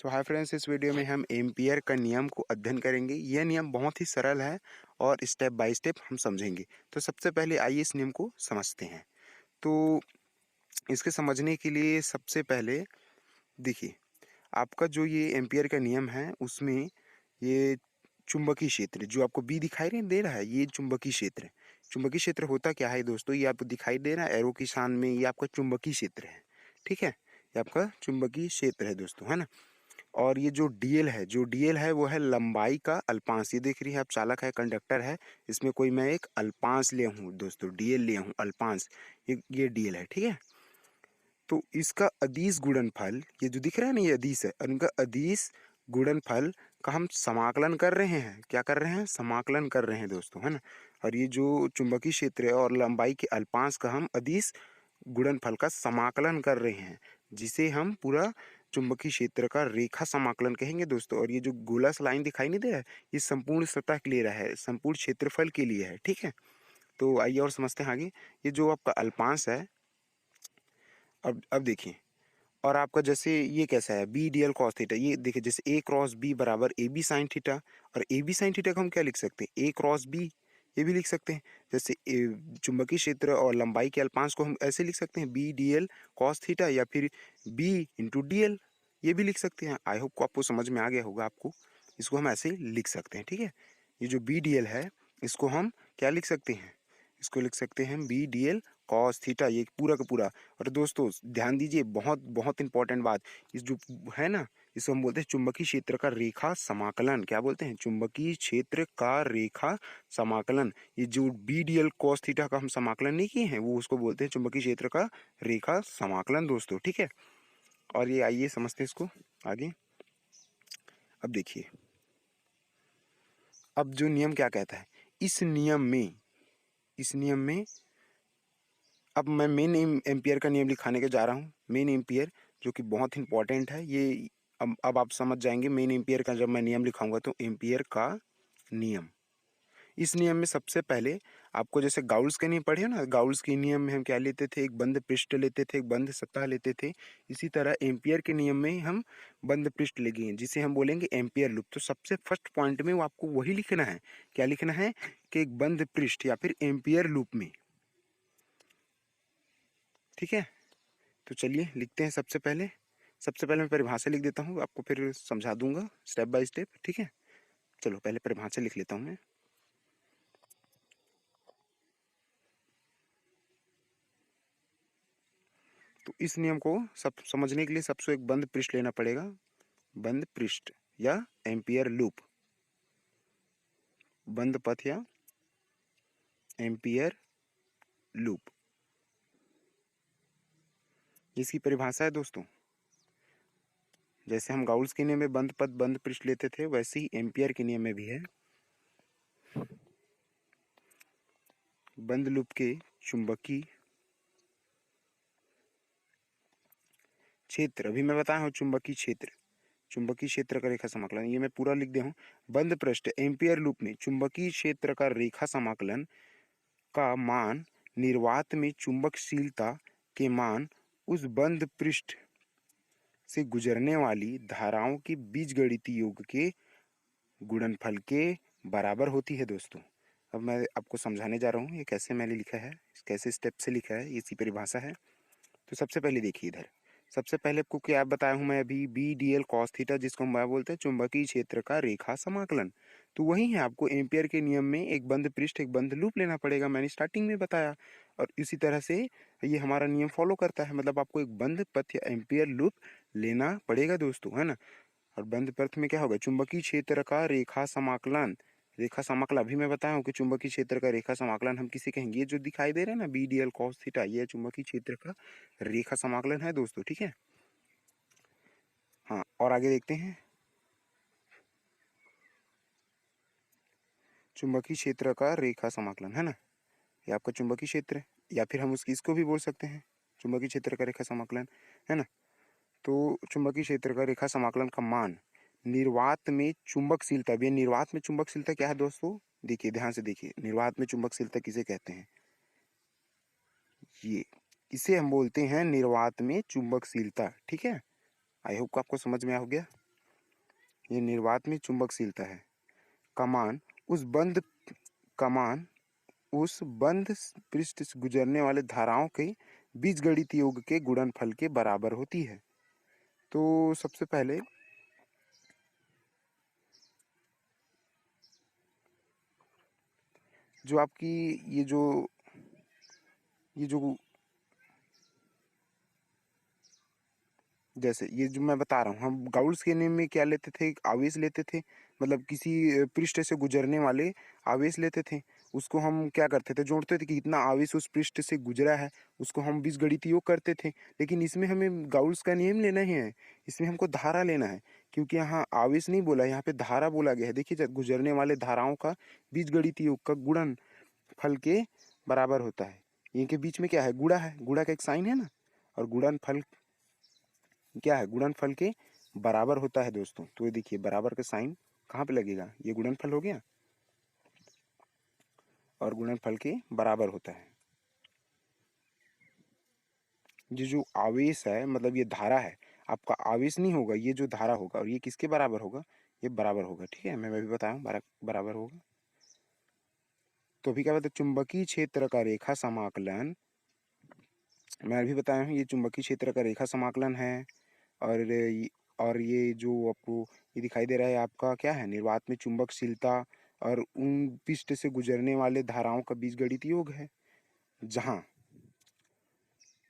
तो hi friends, इस video में हम एम्पियर का नियम को अध्ययन करेंगे। यह नियम बहुत ही सरल है और स्टेप बाय स्टेप हम समझेंगे। तो सबसे पहले आइए इस नियम को समझते हैं। तो इसके समझने के लिए सबसे पहले देखिए, आपका जो ये एम्पियर का नियम है उसमें ये चुंबकीय क्षेत्र जो आपको बी दिखाई नहीं दे रहा है, ये चुंबकीय क्षेत्र है। चुंबकीय क्षेत्र होता क्या है दोस्तों, ये आपको दिखाई दे रहा है एरो की शान में, ये आपका चुंबकीय क्षेत्र है। ठीक है, ये आपका चुंबकीय क्षेत्र है दोस्तों, है ना। और ये जो डीएल है वो है लंबाई का अल्पांश। ये देख रही है आप, चालक है, कंडक्टर है, इसमें कोई मैं एक अल्पांश लिया हूँ दोस्तों, डीएल लिया हूँ अल्पांश। ये डीएल है, ठीक है। तो इसका अदिश गुणनफल, ये जो दिख रहा है ना, ये अदिश है, और इनका अदिश गुणनफल का हम समाकलन कर रहे हैं। क्या कर रहे हैं? समाकलन कर रहे हैं दोस्तों, है ना। और ये जो चुंबकीय क्षेत्र है और लंबाई के अल्पांश का हम अदिश गुणनफल का समाकलन कर रहे हैं, जिसे हम पूरा चुंबकीय क्षेत्र का रेखा समाकलन कहेंगे दोस्तों। और ये जो गोला सा लाइन दिखाई नहीं दे रहा है, ये संपूर्ण सतह के लिए रहा है, संपूर्ण क्षेत्रफल के लिए है, ठीक है। तो आइए और समझते हैं आगे। ये जो आपका अल्पांश है, अब देखिए, और आपका जैसे ये कैसा है, B D L cos theta, ये देखिए जैसे ए क्रॉस बी बराबर ए बी साइन थीटा। और ए बी साइन थीटा को हम क्या लिख सकते हैं? ए क्रॉस बी, ये भी लिख सकते हैं। जैसे चुंबकीय क्षेत्र और लंबाई के अल्पांश को हम ऐसे लिख सकते हैं, B D L cos theta, या फिर बी इंटू डी एल, ये भी लिख सकते हैं। आई होप को आपको समझ में आ गया होगा आपको। इसको हम ऐसे लिख सकते हैं, ठीक है। ये जो बी डी एल है, इसको हम क्या लिख सकते हैं? इसको लिख सकते हैं B D L cos theta, ये पूरा का पूरा। और दोस्तों ध्यान दीजिए, बहुत बहुत इंपॉर्टेंट बात, इस जो है ना, इसको हम बोलते हैं चुंबकीय क्षेत्र का रेखा समाकलन। क्या बोलते हैं? चुंबकीय क्षेत्र का रेखा समाकलन। ये जो B D L cos theta का हम समाकलन नहीं किए हैं, वो उसको बोलते हैं चुंबकीय क्षेत्र का रेखा समाकलन दोस्तों, ठीक है। और ये आइए समझते हैं इसको आगे। अब देखिए, अब जो नियम क्या कहता है, इस नियम में अब मैं मेन एम्पियर का नियम लिखाने के जा रहा हूँ। मेन एम्पियर जो कि बहुत इंपॉर्टेंट है, ये अब आप समझ जाएंगे। मेन एम्पियर का जब मैं नियम लिखाऊंगा तो एम्पियर का नियम, इस नियम में सबसे पहले आपको जैसे गाउल्स के नियम पढ़े हो ना, गाउल्स के नियम में हम क्या लेते थे? एक बंद पृष्ठ लेते थे, एक बंद सतह लेते थे। इसी तरह एम्पियर के नियम में हम बंद पृष्ठ लेंगे, जिसे हम बोलेंगे एम्पियर लूप। तो सबसे फर्स्ट पॉइंट में वो आपको वही लिखना है। क्या लिखना है? कि एक बंद पृष्ठ या फिर एम्पियर लूप में, ठीक है। तो चलिए लिखते हैं। सबसे पहले मैं परिभाषा लिख देता हूँ, आपको फिर समझा दूंगा स्टेप बाय स्टेप, ठीक है। चलो पहले परिभाषा लिख लेता हूँ मैं। तो इस नियम को सब समझने के लिए सबसे एक बंद पृष्ठ लेना पड़ेगा, बंद पृष्ठ या एम्पियर लूप, बंद पथ या एम्पियर लूप, इसकी परिभाषा है दोस्तों। जैसे हम गाउल्स के नियम में बंद पथ बंद पृष्ठ लेते थे, वैसे ही एम्पियर के नियम में भी है। बंद लूप के चुंबकीय क्षेत्र, अभी मैं बताया हूँ चुंबकीय क्षेत्र का रेखा समाकलन, ये मैं पूरा लिख दिया हूँ। बंद पृष्ठ एम्पियर लूप में चुंबकीय क्षेत्र का रेखा समाकलन का मान निर्वात में चुंबकशीलता के मान उस बंद पृष्ठ से गुजरने वाली धाराओं के बीजगणितीय योग के गुणनफल के बराबर होती है दोस्तों। अब मैं आपको समझाने जा रहा हूँ ये कैसे मैंने लिखा है, कैसे स्टेप से लिखा है, इसी परिभाषा है। तो सबसे पहले देखिए इधर, सबसे पहले आपको क्या बताया हूँ मैं अभी, B D L cos theta, जिसको हम बोलते हैं चुंबकीय क्षेत्र का रेखा समाकलन। तो वही है, आपको एम्पियर के नियम में एक बंद पृष्ठ एक बंद लूप लेना पड़ेगा, मैंने स्टार्टिंग में बताया। और इसी तरह से ये हमारा नियम फॉलो करता है, मतलब आपको एक बंद पथ या एम्पियर लूप लेना पड़ेगा दोस्तों, है ना। और बंद पथ में क्या होगा? चुंबकीय क्षेत्र का रेखा समाकलन अभी मैं बताया हूँ कि चुंबकीय क्षेत्र का रेखा समाकलन हम किसे कहेंगे? ये जो दिखाई दे रहा है ना, B D L cos theta, ये चुंबकीय क्षेत्र का रेखा समाकलन है दोस्तों, ठीक है। हाँ, और आगे देखते हैं। चुंबकीय क्षेत्र का रेखा समाकलन, है ना, ये आपका चुंबकीय क्षेत्र है, या फिर हम इसको भी बोल सकते हैं चुंबकीय क्षेत्र का रेखा समाकलन, है ना। तो चुंबकीय क्षेत्र का रेखा समाकलन का मान निर्वात में चुंबकशीलता, ये निर्वात में चुंबकशीलता क्या है दोस्तों? देखिए ध्यान से देखिए, निर्वात में चुंबकशीलता किसे कहते हैं? ये, इसे हम बोलते हैं निर्वात में चुंबकशीलता, ठीक है। आई होप को आपको समझ में आ गया। ये निर्वात में चुंबकशीलता है। कमान उस बंद कमान उस बंद पृष्ठ से गुजरने वाले धाराओं के बीजगणित योग के गुणनफल के बराबर होती है। तो सबसे पहले जो आपकी ये जो जैसे ये जो मैं बता रहा हूँ, हम गाउस के नियम में क्या लेते थे, एक आवेश लेते थे, मतलब किसी पृष्ठ से गुजरने वाले आवेश लेते थे। उसको हम क्या करते थे, जोड़ते थे कि कितना आवेश उस पृष्ठ से गुजरा है, उसको हम बीजगणित योग करते थे। लेकिन इसमें हमें गाउस का नियम लेना ही है, इसमें हमको धारा लेना है, क्योंकि यहाँ आवेश नहीं बोला, यहाँ पे धारा बोला गया है। देखिए, जब गुजरने वाले धाराओं का बीजगणित योग का गुणन फल के बराबर होता है। इनके बीच में क्या है, गुणा है, गुणा का एक साइन है ना, और गुणन फल क्या है, गुणनफल के बराबर होता है दोस्तों। तो ये देखिए, बराबर का साइन कहाँ पे लगेगा, ये गुणनफल हो गया और गुणनफल के बराबर होता है। ये जो आवेश है, मतलब ये धारा है, आपका आवेश नहीं होगा, ये जो धारा होगा, और ये किसके बराबर होगा, ये बराबर होगा। ठीक है, मैं भी बताया बराबर होगा। तो अभी क्या बताया, चुंबकीय क्षेत्र का रेखा समाकलन, मैं अभी बताया हूँ, ये चुंबकीय क्षेत्र का रेखा समाकलन है। और ये जो आपको ये दिखाई दे रहा है, आपका क्या है, निर्वात में चुंबकशीलता और उन पृष्ठ से गुजरने वाले धाराओं का बीजगणित योग है। जहाँ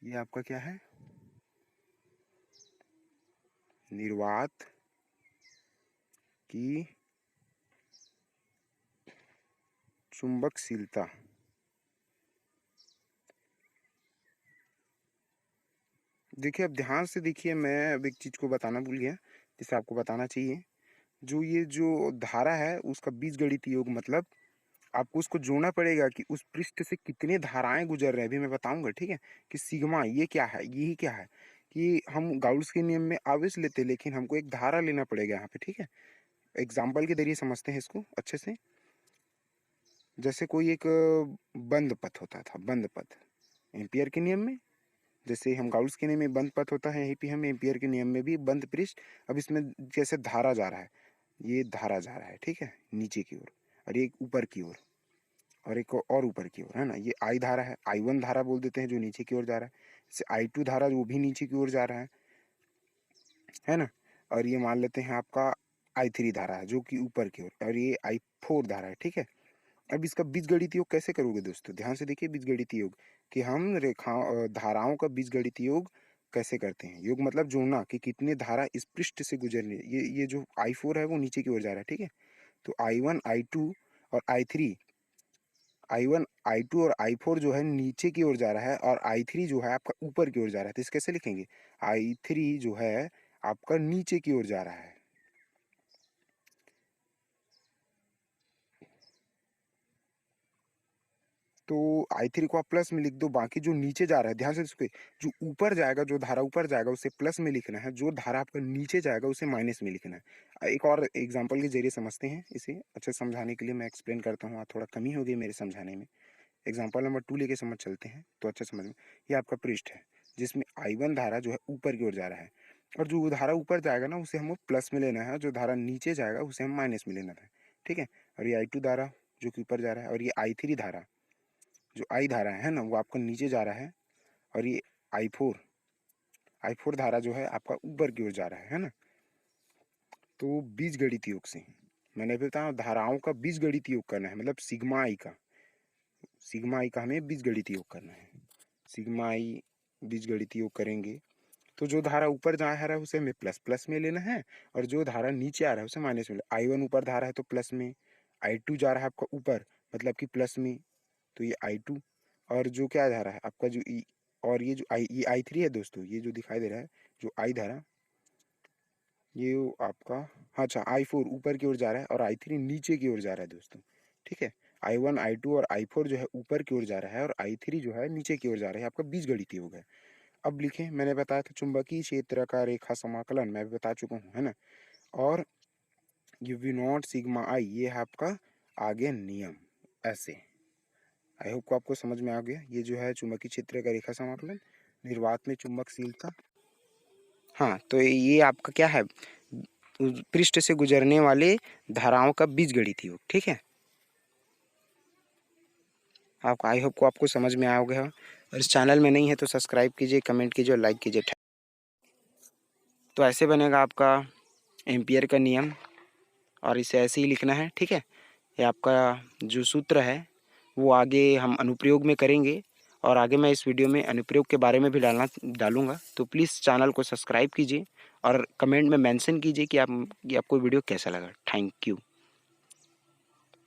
ये आपका क्या है, निर्वात की चुंबकशीलता, देखिए अब ध्यान से देखिए, मैं अब एक चीज़ को बताना भूल गया जिसे आपको बताना चाहिए। जो ये जो धारा है, उसका बीजगणित योग मतलब आपको उसको जोड़ना पड़ेगा कि उस पृष्ठ से कितने धाराएं गुजर रहे हैं। अभी मैं बताऊंगा, ठीक है, कि सिग्मा ये क्या है, यही क्या है, कि हम गाउस के नियम में आवेश लेते हैं, लेकिन हमको एक धारा लेना पड़ेगा यहाँ पे। ठीक है, एग्जाम्पल के जरिए समझते हैं इसको अच्छे से। जैसे कोई एक बंद पथ होता था, बंद पथ एम्पियर के नियम में, जैसे हम गाउस के नियम में बंद पथ होता है, यहीं पे हम एम्पियर के नियम में भी बंद पृष्ठ। अब इसमें जैसे धारा जा रहा है, ये धारा जा रहा है, ठीक है, नीचे की ओर, और ये ऊपर की ओर, और एक और ऊपर की ओर है ना, ये आई धारा है, I1 धारा बोल देते हैं जो नीचे की ओर जा रहा है। जैसे I2 धारा वो भी नीचे की ओर जा रहा है ना। और ये मान लेते हैं आपका I3 धारा है जो कि ऊपर की ओर, और ये I4 धारा है। ठीक है, अब इसका बीजगणित योग कैसे करोगे दोस्तों, ध्यान से देखिए बीजगणित योग, कि हम धाराओं का बीजगणित योग कैसे करते हैं। योग मतलब जोड़ना, कि कितने धारा इस पृष्ठ से गुजरनी है। ये जो I4 है वो नीचे की ओर जा रहा है, ठीक है, तो I1 I2 और I3, I1 I2 और I4 जो है नीचे की ओर जा रहा है, और I3 जो है आपका ऊपर की ओर जा रहा है। तो इसे कैसे लिखेंगे, I3 जो है आपका नीचे की ओर जा रहा है। तो I3 को आप प्लस में लिख दो, बाकी जो नीचे जा रहा है, ध्यान से इसको, जो ऊपर जाएगा, जो धारा ऊपर जाएगा उसे प्लस में लिखना है, जो धारा आपका नीचे जाएगा उसे माइनस में लिखना है। एक और एग्जांपल के जरिए समझते हैं इसे, अच्छे समझाने के लिए मैं एक्सप्लेन करता हूँ, थोड़ा कमी हो गई मेरे समझाने में। एग्जाम्पल नंबर 2 लेके समझ चलते हैं तो अच्छा समझ में। ये आपका पृष्ठ है जिसमें I1 धारा जो है ऊपर की ओर जा रहा है, और जो धारा ऊपर जाएगा ना उसे हमें प्लस में लेना है, जो धारा नीचे जाएगा उसे हम माइनस में लेना है। ठीक है, और ये I2 धारा जो कि ऊपर जा रहा है, और ये I3 धारा जो I धारा है ना वो आपका नीचे जा रहा है, और ये I4 I4 धारा जो है आपका ऊपर की ओर जा रहा है ना। तो बीजगणित योग से मैंने अभी बताया, धाराओं का बीजगणित योग करना है, मतलब सिग्मा आई का हमें बीजगणित योग करना है। सिग्मा आई बीजगणित योग करेंगे तो जो धारा ऊपर जा रहा है उसे हमें प्लस प्लस में लेना है, और जो धारा नीचे आ रहा है उसे माइनस में। I1 ऊपर धारा है तो प्लस में, I2 जा रहा है आपका ऊपर मतलब कि प्लस में, तो ये I2, और जो क्या जा रहा है आपका जो और ये जो ये I3 है दोस्तों, ये जो दिखाई दे रहा है जो I धारा, ये आपका, हाँ अच्छा, I4 ऊपर की ओर जा रहा है और I3 नीचे की ओर जा रहा है दोस्तों। ठीक है, I1 I2 और I4 जो है ऊपर की ओर जा रहा है, और I3 जो है नीचे की ओर जा रहा है, आपका बीजगणित योग है। अब लिखें, मैंने बताया था चुंबकीय क्षेत्र का रेखा समाकलन, मैं भी बता चुका हूँ, है ना। और ये वी नॉट सिग्मा आई, ये है आपका आगे नियम, ऐसे। आई होप को आपको समझ में आ गया। ये जो है चुंबकीय क्षेत्र का रेखा समाकलन, निर्वात में चुंबकशीलता। हाँ, तो ये आपका क्या है, पृष्ठ से गुजरने वाले धाराओं का बीजगणित योग। ठीक है, आपको आई होप को आपको समझ में आ गया हो। और इस चैनल में नहीं है तो सब्सक्राइब कीजिए, कमेंट कीजिए और लाइक कीजिए। तो ऐसे बनेगा आपका एम्पियर का नियम, और इसे ऐसे ही लिखना है। ठीक है, ये आपका जो सूत्र है वो आगे हम अनुप्रयोग में करेंगे, और आगे मैं इस वीडियो में अनुप्रयोग के बारे में भी डालूंगा। तो प्लीज़ चैनल को सब्सक्राइब कीजिए और कमेंट में मेंशन कीजिए कि आपको वीडियो कैसा लगा। Thank you.